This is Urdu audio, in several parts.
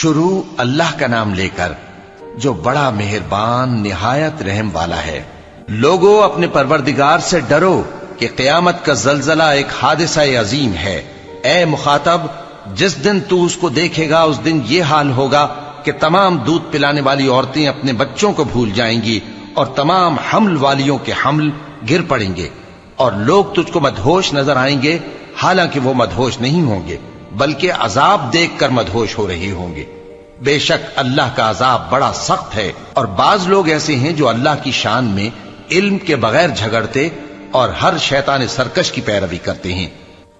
شروع اللہ کا نام لے کر جو بڑا مہربان نہایت رحم والا ہے۔ لوگو اپنے پروردگار سے ڈرو کہ قیامت کا زلزلہ ایک حادثہ عظیم ہے۔ اے مخاطب، جس دن تو اس کو دیکھے گا اس دن یہ حال ہوگا کہ تمام دودھ پلانے والی عورتیں اپنے بچوں کو بھول جائیں گی اور تمام حمل والیوں کے حمل گر پڑیں گے، اور لوگ تجھ کو مدہوش نظر آئیں گے، حالانکہ وہ مدہوش نہیں ہوں گے بلکہ عذاب دیکھ کر مدہوش ہو رہے ہوں گے۔ بے شک اللہ کا عذاب بڑا سخت ہے، اور بعض لوگ ایسے ہیں جو اللہ کی شان میں علم کے بغیر جھگڑتے اور ہر شیطان سرکش کی پیروی کرتے ہیں،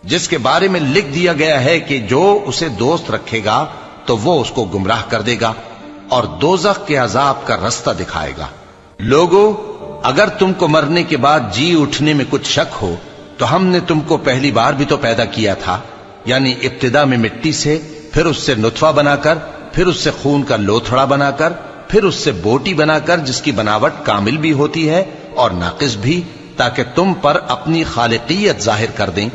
جس کے بارے میں لکھ دیا گیا ہے کہ جو اسے دوست رکھے گا تو وہ اس کو گمراہ کر دے گا اور دوزخ کے عذاب کا رستہ دکھائے گا۔ لوگو، اگر تم کو مرنے کے بعد جی اٹھنے میں کچھ شک ہو تو ہم نے تم کو پہلی بار بھی تو پیدا کیا تھا، یعنی ابتدا میں مٹی سے، پھر اس سے نطفہ بنا کر، پھر اس سے خون کا لوتھڑا بنا کر، پھر اس سے بوٹی بنا کر جس کی بناوٹ کامل بھی ہوتی ہے اور ناقص بھی، تاکہ تم پر اپنی خالقیت ظاہر کر دیں۔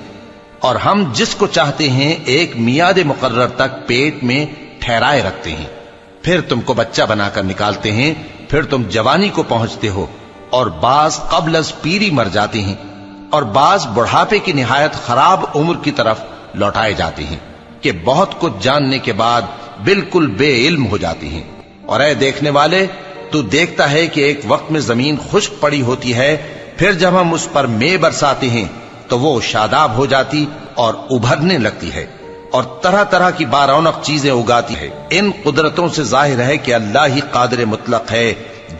اور ہم جس کو چاہتے ہیں ایک میعاد مقرر تک پیٹ میں ٹھہرائے رکھتے ہیں، پھر تم کو بچہ بنا کر نکالتے ہیں، پھر تم جوانی کو پہنچتے ہو، اور بعض قبل از پیری مر جاتے ہیں، اور بعض بڑھاپے کی نہایت خراب عمر کی طرف لوٹائے جاتے ہیں کہ بہت کچھ جاننے کے بعد بالکل بے علم ہو جاتے ہیں۔ اور اے دیکھنے والے، تو دیکھتا ہے کہ ایک وقت میں زمین خشک پڑی ہوتی ہے، پھر جب ہم اس پر مے برساتے ہیں تو وہ شاداب ہو جاتی اور ابھرنے لگتی ہے اور طرح طرح کی بارونق چیزیں اگاتی ہے۔ ان قدرتوں سے ظاہر ہے کہ اللہ ہی قادر مطلق ہے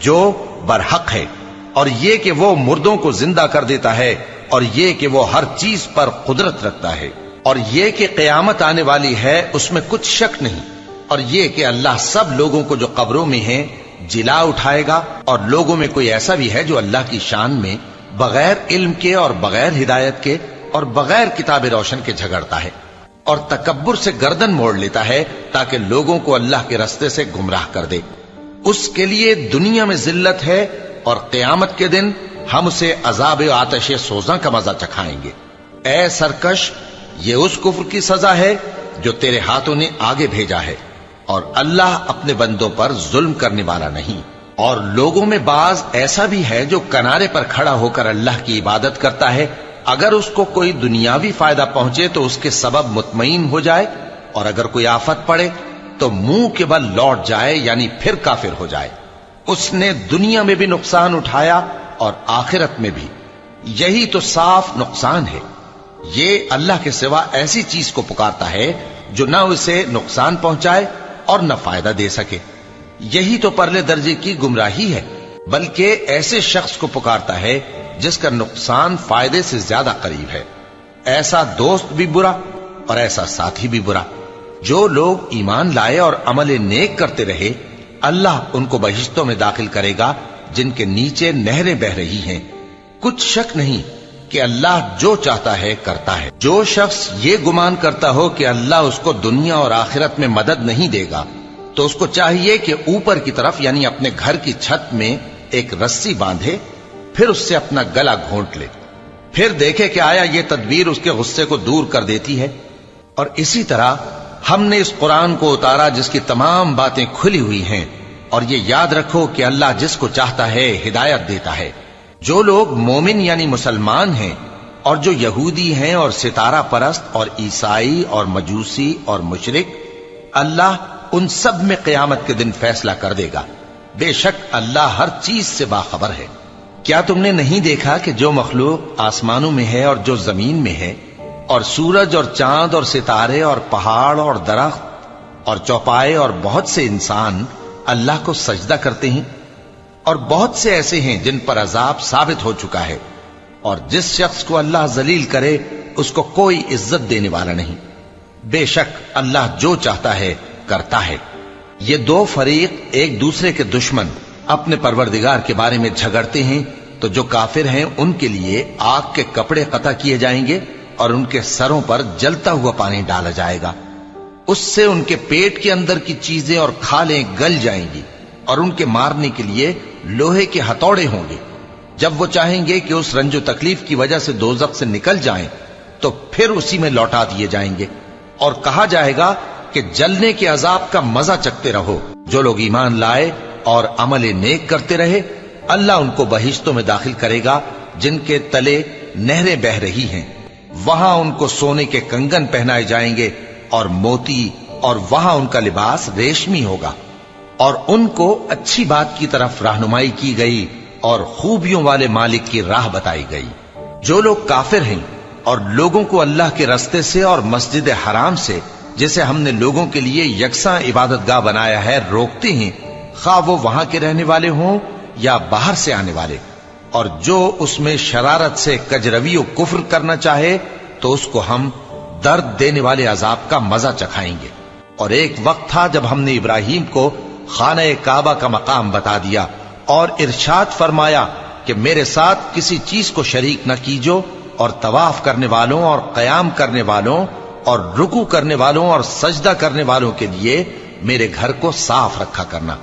جو برحق ہے، اور یہ کہ وہ مردوں کو زندہ کر دیتا ہے، اور یہ کہ وہ ہر چیز پر قدرت رکھتا ہے، اور یہ کہ قیامت آنے والی ہے اس میں کچھ شک نہیں، اور یہ کہ اللہ سب لوگوں کو جو قبروں میں ہیں جلا اٹھائے گا، اور لوگوں میں کوئی ایسا بھی ہے جو اللہ کی شان میں بغیر علم کے اور بغیر ہدایت کے اور بغیر کتاب روشن کے جھگڑتا ہے اور تکبر سے گردن موڑ لیتا ہے تاکہ لوگوں کو اللہ کے رستے سے گمراہ کر دے۔ اس کے لیے دنیا میں ذلت ہے، اور قیامت کے دن ہم اسے عذاب آتش سوزاں کا مزہ چکھائیں گے۔ اے سرکش، یہ اس کفر کی سزا ہے جو تیرے ہاتھوں نے آگے بھیجا ہے، اور اللہ اپنے بندوں پر ظلم کرنے والا نہیں۔ اور لوگوں میں بعض ایسا بھی ہے جو کنارے پر کھڑا ہو کر اللہ کی عبادت کرتا ہے، اگر اس کو کوئی دنیاوی فائدہ پہنچے تو اس کے سبب مطمئن ہو جائے، اور اگر کوئی آفت پڑے تو منہ کے بل لوٹ جائے، یعنی پھر کافر ہو جائے۔ اس نے دنیا میں بھی نقصان اٹھایا اور آخرت میں بھی، یہی تو صاف نقصان ہے۔ یہ اللہ کے سوا ایسی چیز کو پکارتا ہے جو نہ اسے نقصان پہنچائے اور نہ فائدہ دے سکے، یہی تو پرلے درجے کی گمراہی ہے۔ بلکہ ایسے شخص کو پکارتا ہے جس کا نقصان فائدے سے زیادہ قریب ہے۔ ایسا دوست بھی برا اور ایسا ساتھی بھی برا۔ جو لوگ ایمان لائے اور عمل نیک کرتے رہے، اللہ ان کو بہشتوں میں داخل کرے گا جن کے نیچے نہریں بہ رہی ہیں۔ کچھ شک نہیں کہ اللہ جو چاہتا ہے کرتا ہے۔ جو شخص یہ گمان کرتا ہو کہ اللہ اس کو دنیا اور آخرت میں مدد نہیں دے گا تو اس کو چاہیے کہ اوپر کی طرف یعنی اپنے گھر کی چھت میں ایک رسی باندھے، پھر اس سے اپنا گلا گھونٹ لے، پھر دیکھے کہ آیا یہ تدبیر اس کے غصے کو دور کر دیتی ہے۔ اور اسی طرح ہم نے اس قرآن کو اتارا جس کی تمام باتیں کھلی ہوئی ہیں، اور یہ یاد رکھو کہ اللہ جس کو چاہتا ہے ہدایت دیتا ہے۔ جو لوگ مومن یعنی مسلمان ہیں اور جو یہودی ہیں اور ستارہ پرست اور عیسائی اور مجوسی اور مشرک، اللہ ان سب میں قیامت کے دن فیصلہ کر دے گا۔ بے شک اللہ ہر چیز سے باخبر ہے۔ کیا تم نے نہیں دیکھا کہ جو مخلوق آسمانوں میں ہے اور جو زمین میں ہے، اور سورج اور چاند اور ستارے اور پہاڑ اور درخت اور چوپائے اور بہت سے انسان اللہ کو سجدہ کرتے ہیں، اور بہت سے ایسے ہیں جن پر عذاب ثابت ہو چکا ہے، اور جس شخص کو اللہ ذلیل کرے اس کو کوئی عزت دینے والا نہیں۔ بے شک اللہ جو چاہتا ہے کرتا ہے۔ یہ دو فریق ایک دوسرے کے دشمن اپنے پروردگار کے بارے میں جھگڑتے ہیں، تو جو کافر ہیں ان کے لیے آگ کے کپڑے قطع کیے جائیں گے اور ان کے سروں پر جلتا ہوا پانی ڈالا جائے گا، اس سے ان کے پیٹ کے اندر کی چیزیں اور کھالیں گل جائیں گی، اور ان کے مارنے کے لیے لوہے کے ہتھوڑے ہوں گے۔ جب وہ چاہیں گے کہ اس رنج و تکلیف کی وجہ سے دوزخ سے نکل جائیں تو پھر اسی میں لوٹا دیے جائیں گے، اور کہا جائے گا کہ جلنے کے عذاب کا مزہ چکھتے رہو۔ جو لوگ ایمان لائے اور عمل نیک کرتے رہے، اللہ ان کو بہشتوں میں داخل کرے گا جن کے تلے نہریں بہ رہی ہیں، وہاں ان کو سونے کے کنگن پہنائے جائیں گے اور موتی، اور وہاں ان کا لباس ریشمی ہوگا، اور ان کو اچھی بات کی طرف رہنمائی کی گئی اور خوبیوں والے مالک کی راہ بتائی گئی۔ جو لوگ کافر ہیں اور لوگوں کو اللہ کے رستے سے اور مسجد حرام سے، جسے ہم نے لوگوں کے لیے یکساں عبادت گاہ بنایا ہے، روکتے ہیں، خواہ وہ وہاں کے رہنے والے ہوں یا باہر سے آنے والے، اور جو اس میں شرارت سے کجروی و کفر کرنا چاہے تو اس کو ہم درد دینے والے عذاب کا مزہ چکھائیں گے۔ اور ایک وقت تھا جب ہم نے ابراہیم کو خانہ کعبہ کا مقام بتا دیا اور ارشاد فرمایا کہ میرے ساتھ کسی چیز کو شریک نہ کیجو، اور طواف کرنے والوں اور قیام کرنے والوں اور رکوع کرنے والوں اور سجدہ کرنے والوں کے لیے میرے گھر کو صاف رکھا کرنا۔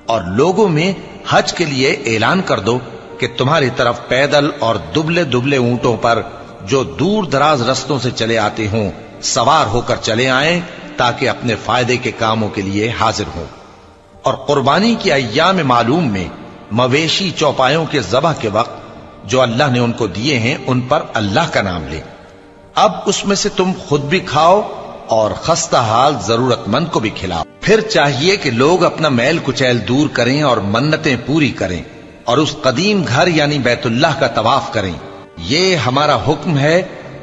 اور لوگوں میں حج کے لیے اعلان کر دو کہ تمہاری طرف پیدل اور دبلے دبلے اونٹوں پر جو دور دراز رستوں سے چلے آتے ہوں سوار ہو کر چلے آئیں، تاکہ اپنے فائدے کے کاموں کے لیے حاضر ہوں۔ اور قربانی کی ایام معلوم میں مویشی چوپایوں کے ذبح کے وقت جو اللہ نے ان کو دیے ہیں ان پر اللہ کا نام لے۔ اب اس میں سے تم خود بھی کھاؤ اور خستہ حال ضرورت مند کو بھی کھلاؤ۔ پھر چاہیے کہ لوگ اپنا میل کچیل دور کریں اور منتیں پوری کریں اور اس قدیم گھر یعنی بیت اللہ کا طواف کریں، یہ ہمارا حکم ہے۔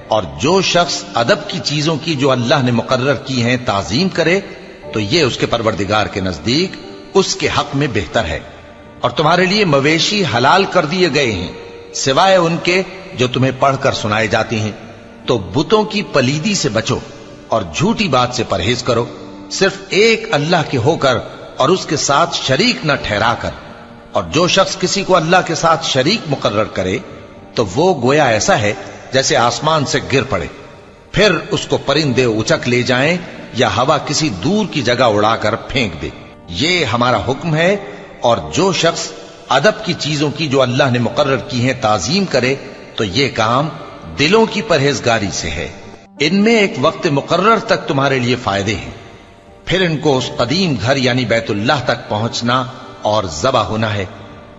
اور جو شخص ادب کی چیزوں کی جو اللہ نے مقرر کی ہیں تعظیم کرے تو یہ اس کے پروردگار کے نزدیک اس کے حق میں بہتر ہے۔ اور تمہارے لیے مویشی حلال کر دیے گئے ہیں سوائے ان کے جو تمہیں پڑھ کر سنائے جاتے ہیں، تو بتوں کی پلیدی سے بچو اور جھوٹی بات سے پرہیز کرو، صرف ایک اللہ کے ہو کر اور اس کے ساتھ شریک نہ ٹھہرا کر۔ اور جو شخص کسی کو اللہ کے ساتھ شریک مقرر کرے تو وہ گویا ایسا ہے جیسے آسمان سے گر پڑے، پھر اس کو پرندے اچک لے جائیں یا ہوا کسی دور کی جگہ اڑا کر پھینک دے۔ یہ ہمارا حکم ہے۔ اور جو شخص ادب کی چیزوں کی جو اللہ نے مقرر کی ہیں تعظیم کرے تو یہ کام دلوں کی پرہیزگاری سے ہے۔ ان میں ایک وقت مقرر تک تمہارے لیے فائدے ہیں، پھر ان کو اس قدیم گھر یعنی بیت اللہ تک پہنچنا اور ذبح ہونا ہے۔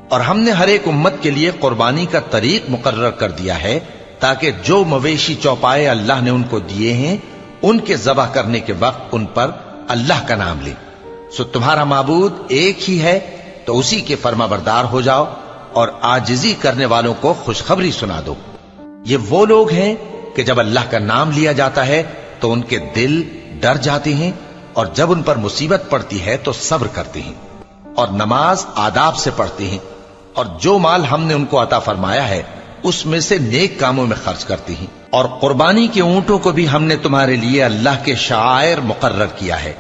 اور ہم نے ہر ایک امت کے لیے قربانی کا طریق مقرر کر دیا ہے تاکہ جو مویشی چوپائے اللہ نے ان کو دیے ہیں ان کے ذبح کرنے کے وقت ان پر اللہ کا نام لیں۔ سو تمہارا معبود ایک ہی ہے، تو اسی کے فرما بردار ہو جاؤ اور عاجزی کرنے والوں کو خوشخبری سنا دو۔ یہ وہ لوگ ہیں کہ جب اللہ کا نام لیا جاتا ہے تو ان کے دل ڈر جاتے ہیں، اور جب ان پر مصیبت پڑتی ہے تو صبر کرتے ہیں اور نماز آداب سے پڑھتے ہیں، اور جو مال ہم نے ان کو عطا فرمایا ہے اس میں سے نیک کاموں میں خرچ کرتے ہیں۔ اور قربانی کے اونٹوں کو بھی ہم نے تمہارے لیے اللہ کے شعائر مقرر کیا ہے،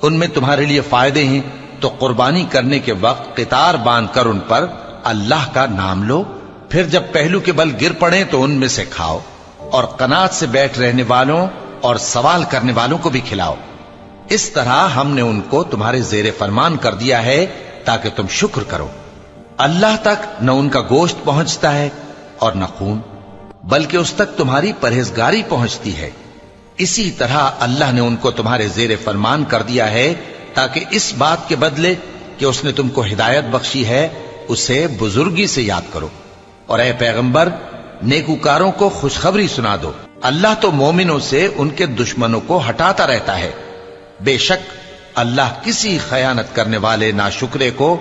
ان میں تمہارے لیے فائدے ہیں، تو قربانی کرنے کے وقت قطار باندھ کر ان پر اللہ کا نام لو، پھر جب پہلو کے بل گر پڑے تو ان میں سے کھاؤ، اور قناعت سے بیٹھ رہنے والوں اور سوال کرنے والوں کو بھی کھلاؤ۔ اس طرح ہم نے ان کو تمہارے زیر فرمان کر دیا ہے تاکہ تم شکر کرو۔ اللہ تک نہ ان کا گوشت پہنچتا ہے اور نہ خون، بلکہ اس تک تمہاری پرہیزگاری پہنچتی ہے۔ اسی طرح اللہ نے ان کو تمہارے زیر فرمان کر دیا ہے تاکہ اس بات کے بدلے کہ اس نے تم کو ہدایت بخشی ہے اسے بزرگی سے یاد کرو۔ اور اے پیغمبر، نیکوکاروں کو خوشخبری سنا دو، اللہ تو مومنوں سے ان کے دشمنوں کو ہٹاتا رہتا ہے۔ بے شک اللہ کسی خیانت کرنے والے ناشکرے کو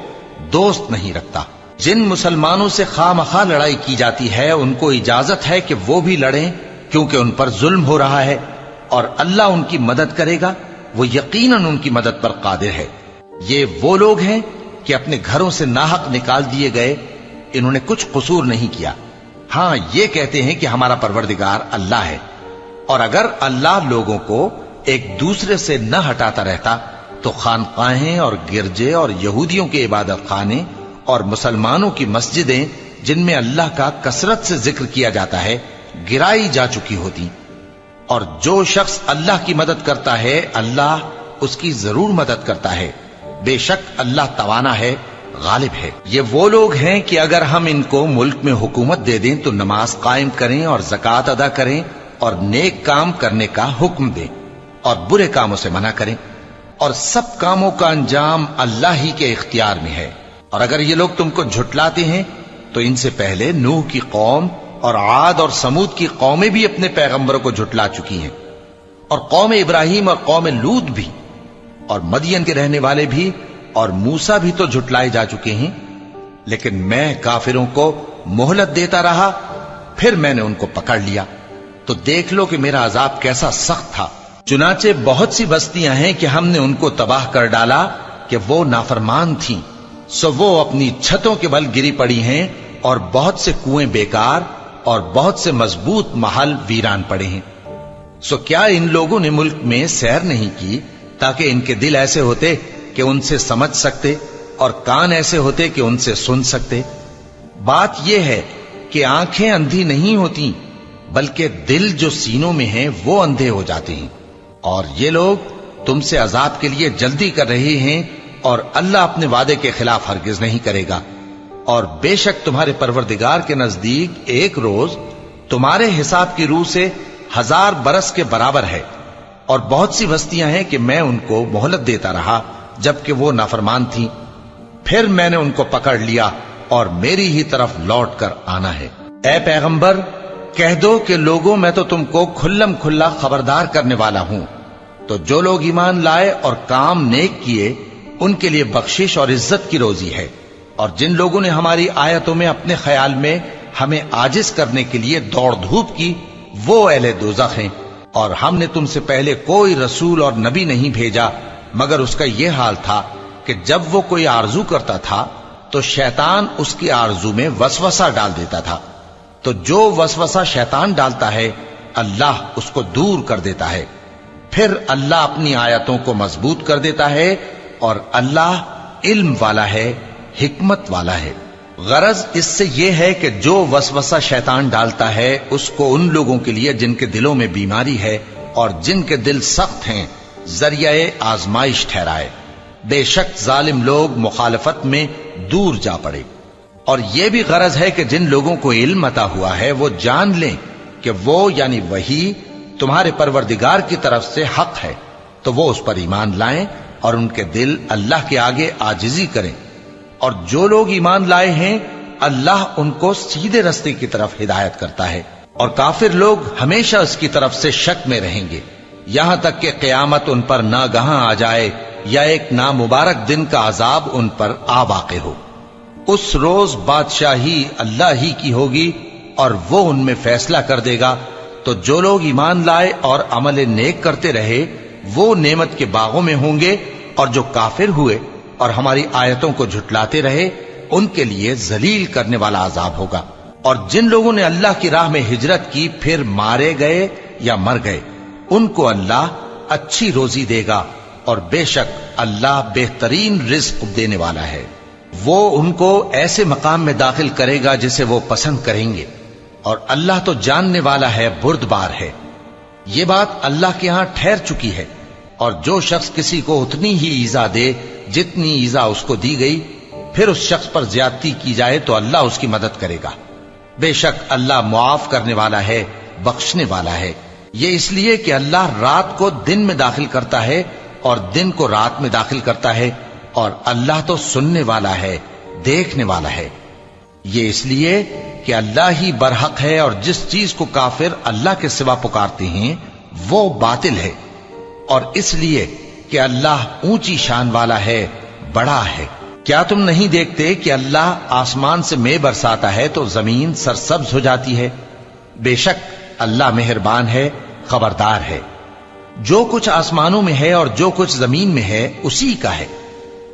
دوست نہیں رکھتا۔ جن مسلمانوں سے خواہ مخواہ لڑائی کی جاتی ہے ان کو اجازت ہے کہ وہ بھی لڑیں، کیونکہ ان پر ظلم ہو رہا ہے، اور اللہ ان کی مدد کرے گا، وہ یقیناً ان کی مدد پر قادر ہے۔ یہ وہ لوگ ہیں کہ اپنے گھروں سے ناحق نکال دیے گئے، انہوں نے کچھ قصور نہیں کیا، ہاں یہ کہتے ہیں کہ ہمارا پروردگار اللہ ہے۔ اور اگر اللہ لوگوں کو ایک دوسرے سے نہ ہٹاتا رہتا تو خانقاہیں اور گرجے اور یہودیوں کے عبادت خانے اور مسلمانوں کی مسجدیں جن میں اللہ کا کثرت سے ذکر کیا جاتا ہے گرائی جا چکی ہوتی۔ اور جو شخص اللہ کی مدد کرتا ہے اللہ اس کی ضرور مدد کرتا ہے، بے شک اللہ توانا ہے، غالب ہے۔ یہ وہ لوگ ہیں کہ اگر ہم ان کو ملک میں حکومت دے دیں تو نماز قائم کریں اور زکوٰۃ ادا کریں اور نیک کام کرنے کا حکم دیں، اور برے کاموں سے منع کریں، اور سب کاموں کا انجام اللہ ہی کے اختیار میں ہے۔ اور اگر یہ لوگ تم کو جھٹلاتے ہیں تو ان سے پہلے نوح کی قوم اور عاد اور سمود کی قومیں بھی اپنے پیغمبروں کو جھٹلا چکی ہیں، اور قوم ابراہیم اور قوم لوط بھی، اور مدین کے رہنے والے بھی، اور موسیٰ بھی تو جھٹلائے جا چکے ہیں۔ لیکن میں کافروں کو مہلت دیتا رہا، پھر میں نے ان کو پکڑ لیا، تو دیکھ لو کہ میرا عذاب کیسا سخت تھا۔ چنانچہ بہت سی بستیاں ہیں کہ ہم نے ان کو تباہ کر ڈالا کہ وہ نافرمان تھیں، سو وہ اپنی چھتوں کے بل گری پڑی ہیں، اور بہت سے کنویں بیکار اور بہت سے مضبوط محل ویران پڑے ہیں۔ سو کیا ان لوگوں نے ملک میں سیر نہیں کی تاکہ ان کے دل ایسے ہوتے کہ ان سے سمجھ سکتے، اور کان ایسے ہوتے کہ ان سے سن سکتے؟ بات یہ ہے کہ آنکھیں اندھی نہیں ہوتی، بلکہ دل جو سینوں میں ہیں وہ اندھے ہو جاتے ہیں۔ اور یہ لوگ تم سے عذاب کے لیے جلدی کر رہے ہیں، اور اللہ اپنے وعدے کے خلاف ہرگز نہیں کرے گا۔ اور بے شک تمہارے پروردگار کے نزدیک ایک روز تمہارے حساب کی روح سے 1000 برس کے برابر ہے۔ اور بہت سی بستیاں ہیں کہ میں ان کو مہلت دیتا رہا جبکہ وہ نافرمان تھیں، پھر میں نے ان کو پکڑ لیا، اور میری ہی طرف لوٹ کر آنا ہے۔ اے پیغمبر، کہہ دو کہ لوگوں میں تو تم کو کھلم کھلا خبردار کرنے والا ہوں، تو جو لوگ ایمان لائے اور کام نیک کیے ان کے لیے بخشش اور عزت کی روزی ہے، اور جن لوگوں نے ہماری آیتوں میں اپنے خیال میں ہمیں عاجز کرنے کے لیے دوڑ دھوپ کی، وہ اہل دوزخ ہیں۔ اور ہم نے تم سے پہلے کوئی رسول اور نبی نہیں بھیجا مگر اس کا یہ حال تھا کہ جب وہ کوئی آرزو کرتا تھا تو شیطان اس کی آرزو میں وسوسہ ڈال دیتا تھا، تو جو وسوسہ شیطان ڈالتا ہے اللہ اس کو دور کر دیتا ہے، پھر اللہ اپنی آیتوں کو مضبوط کر دیتا ہے، اور اللہ علم والا ہے، حکمت والا ہے۔ غرض اس سے یہ ہے کہ جو وسوسہ شیطان ڈالتا ہے اس کو ان لوگوں کے لیے جن کے دلوں میں بیماری ہے اور جن کے دل سخت ہیں ذریعہ آزمائش ٹھہرائے۔ بے شک ظالم لوگ مخالفت میں دور جا پڑے۔ اور یہ بھی غرض ہے کہ جن لوگوں کو علم عطا ہوا ہے وہ جان لیں کہ وہ یعنی وحی تمہارے پروردگار کی طرف سے حق ہے، تو وہ اس پر ایمان لائیں اور ان کے دل اللہ کے آگے عاجزی کریں۔ اور جو لوگ ایمان لائے ہیں اللہ ان کو سیدھے رستے کی طرف ہدایت کرتا ہے، اور کافر لوگ ہمیشہ اس کی طرف سے شک میں رہیں گے، یہاں تک کہ قیامت ان پر ناگہاں آ جائے یا ایک نامبارک دن کا عذاب ان پر آ واقع ہو۔ اس روز بادشاہی اللہ ہی کی ہوگی اور وہ ان میں فیصلہ کر دے گا، تو جو لوگ ایمان لائے اور عمل نیک کرتے رہے وہ نعمت کے باغوں میں ہوں گے، اور جو کافر ہوئے اور ہماری آیتوں کو جھٹلاتے رہے ان کے لیے ذلیل کرنے والا عذاب ہوگا۔ اور جن لوگوں نے اللہ کی راہ میں ہجرت کی پھر مارے گئے یا مر گئے ان کو اللہ اچھی روزی دے گا، اور بے شک اللہ بہترین رزق دینے والا ہے۔ وہ ان کو ایسے مقام میں داخل کرے گا جسے وہ پسند کریں گے، اور اللہ تو جاننے والا ہے، بردبار ہے۔ یہ بات اللہ کے ہاں ٹھہر چکی ہے، اور جو شخص کسی کو اتنی ہی ایذا دے جتنی ایذا اس کو دی گئی، پھر اس شخص پر زیادتی کی جائے تو اللہ اس کی مدد کرے گا۔ بے شک اللہ معاف کرنے والا ہے، بخشنے والا ہے۔ یہ اس لیے کہ اللہ رات کو دن میں داخل کرتا ہے اور دن کو رات میں داخل کرتا ہے، اور اللہ تو سننے والا ہے، دیکھنے والا ہے۔ یہ اس لیے کہ اللہ ہی برحق ہے، اور جس چیز کو کافر اللہ کے سوا پکارتے ہیں وہ باطل ہے، اور اس لیے کہ اللہ اونچی شان والا ہے، بڑا ہے۔ کیا تم نہیں دیکھتے کہ اللہ آسمان سے مے برساتا ہے تو زمین سرسبز ہو جاتی ہے؟ بے شک اللہ مہربان ہے، خبردار ہے۔ جو کچھ آسمانوں میں ہے اور جو کچھ زمین میں ہے اسی کا ہے،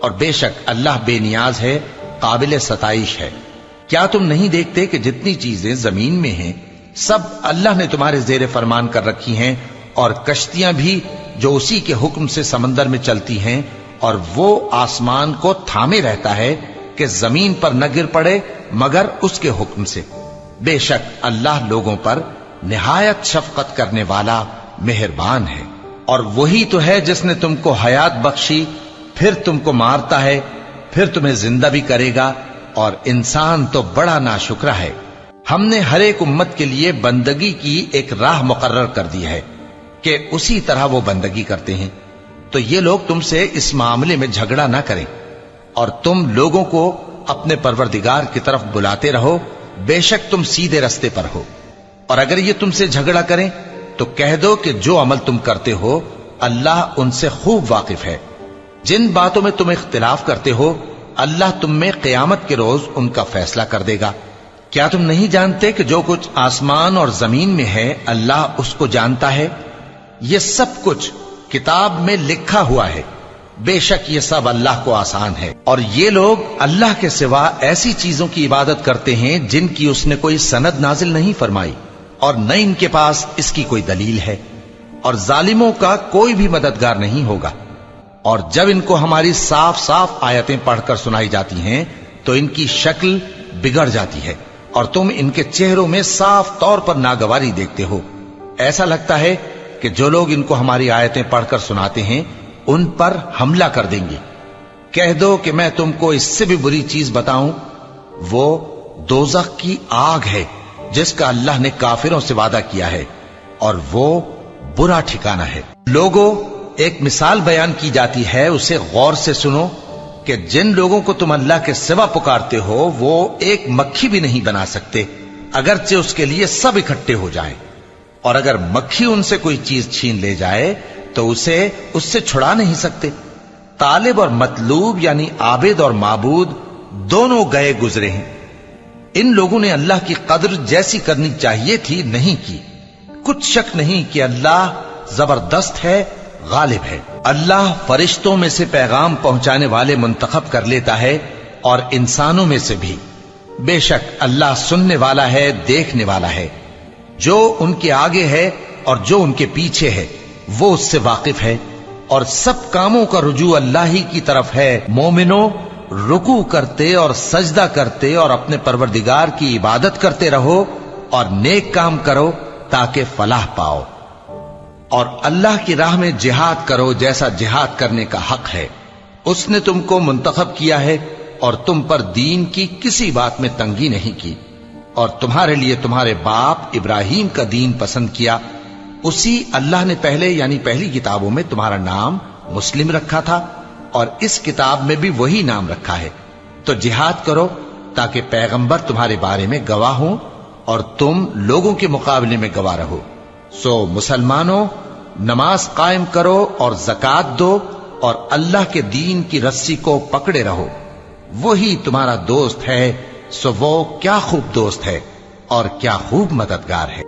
اور بے شک اللہ بے نیاز ہے، قابل ستائش ہے۔ کیا تم نہیں دیکھتے کہ جتنی چیزیں زمین میں ہیں سب اللہ نے تمہارے زیر فرمان کر رکھی ہیں، اور کشتیاں بھی جو اسی کے حکم سے سمندر میں چلتی ہیں، اور وہ آسمان کو تھامے رہتا ہے کہ زمین پر نہ گر پڑے مگر اس کے حکم سے۔ بے شک اللہ لوگوں پر نہایت شفقت کرنے والا مہربان ہے۔ اور وہی تو ہے جس نے تم کو حیات بخشی، پھر تم کو مارتا ہے، پھر تمہیں زندہ بھی کرے گا، اور انسان تو بڑا ناشکرا ہے۔ ہم نے ہر ایک امت کے لیے بندگی کی ایک راہ مقرر کر دی ہے، کہ اسی طرح وہ بندگی کرتے ہیں، تو یہ لوگ تم سے اس معاملے میں جھگڑا نہ کریں، اور تم لوگوں کو اپنے پروردگار کی طرف بلاتے رہو، بے شک تم سیدھے رستے پر ہو۔ اور اگر یہ تم سے جھگڑا کریں تو کہہ دو کہ جو عمل تم کرتے ہو اللہ ان سے خوب واقف ہے۔ جن باتوں میں تم اختلاف کرتے ہو اللہ تم میں قیامت کے روز ان کا فیصلہ کر دے گا۔ کیا تم نہیں جانتے کہ جو کچھ آسمان اور زمین میں ہے اللہ اس کو جانتا ہے؟ یہ سب کچھ کتاب میں لکھا ہوا ہے، بے شک یہ سب اللہ کو آسان ہے۔ اور یہ لوگ اللہ کے سوا ایسی چیزوں کی عبادت کرتے ہیں جن کی اس نے کوئی سند نازل نہیں فرمائی، اور نہ ان کے پاس اس کی کوئی دلیل ہے، اور ظالموں کا کوئی بھی مددگار نہیں ہوگا۔ اور جب ان کو ہماری صاف صاف آیتیں پڑھ کر سنائی جاتی ہیں تو ان کی شکل بگڑ جاتی ہے، اور تم ان کے چہروں میں صاف طور پر ناگواری دیکھتے ہو۔ ایسا لگتا ہے کہ جو لوگ ان کو ہماری آیتیں پڑھ کر سناتے ہیں ان پر حملہ کر دیں گے۔ کہہ دو کہ میں تم کو اس سے بھی بری چیز بتاؤں، وہ دوزخ کی آگ ہے جس کا اللہ نے کافروں سے وعدہ کیا ہے، اور وہ برا ٹھکانہ ہے۔ لوگوں، ایک مثال بیان کی جاتی ہے، اسے غور سے سنو کہ جن لوگوں کو تم اللہ کے سوا پکارتے ہو وہ ایک مکھی بھی نہیں بنا سکتے اگرچہ اس کے لیے سب اکٹھے ہو جائیں، اور اگر مکھی ان سے کوئی چیز چھین لے جائے تو اسے اس سے چھڑا نہیں سکتے۔ طالب اور مطلوب یعنی عابد اور معبود دونوں گئے گزرے ہیں۔ ان لوگوں نے اللہ کی قدر جیسی کرنی چاہیے تھی نہیں کی۔ کچھ شک نہیں کہ اللہ زبردست ہے، غالب ہے۔ اللہ فرشتوں میں سے پیغام پہنچانے والے منتخب کر لیتا ہے اور انسانوں میں سے بھی۔ بے شک اللہ سننے والا ہے، دیکھنے والا ہے۔ جو ان کے آگے ہے اور جو ان کے پیچھے ہے وہ اس سے واقف ہے، اور سب کاموں کا رجوع اللہ ہی کی طرف ہے۔ مومنوں، رکوع کرتے اور سجدہ کرتے اور اپنے پروردگار کی عبادت کرتے رہو اور نیک کام کرو تاکہ فلاح پاؤ، اور اللہ کی راہ میں جہاد کرو جیسا جہاد کرنے کا حق ہے۔ اس نے تم کو منتخب کیا ہے اور تم پر دین کی کسی بات میں تنگی نہیں کی، اور تمہارے لیے تمہارے باپ ابراہیم کا دین پسند کیا۔ اسی اللہ نے پہلے یعنی پہلی کتابوں میں تمہارا نام مسلم رکھا تھا، اور اس کتاب میں بھی وہی نام رکھا ہے۔ تو جہاد کرو تاکہ پیغمبر تمہارے بارے میں گواہ ہوں اور تم لوگوں کے مقابلے میں گواہ رہو۔ سو مسلمانوں، نماز قائم کرو اور زکات دو اور اللہ کے دین کی رسی کو پکڑے رہو، وہی تمہارا دوست ہے۔ سو وہ کیا خوب دوست ہے اور کیا خوب مددگار ہے۔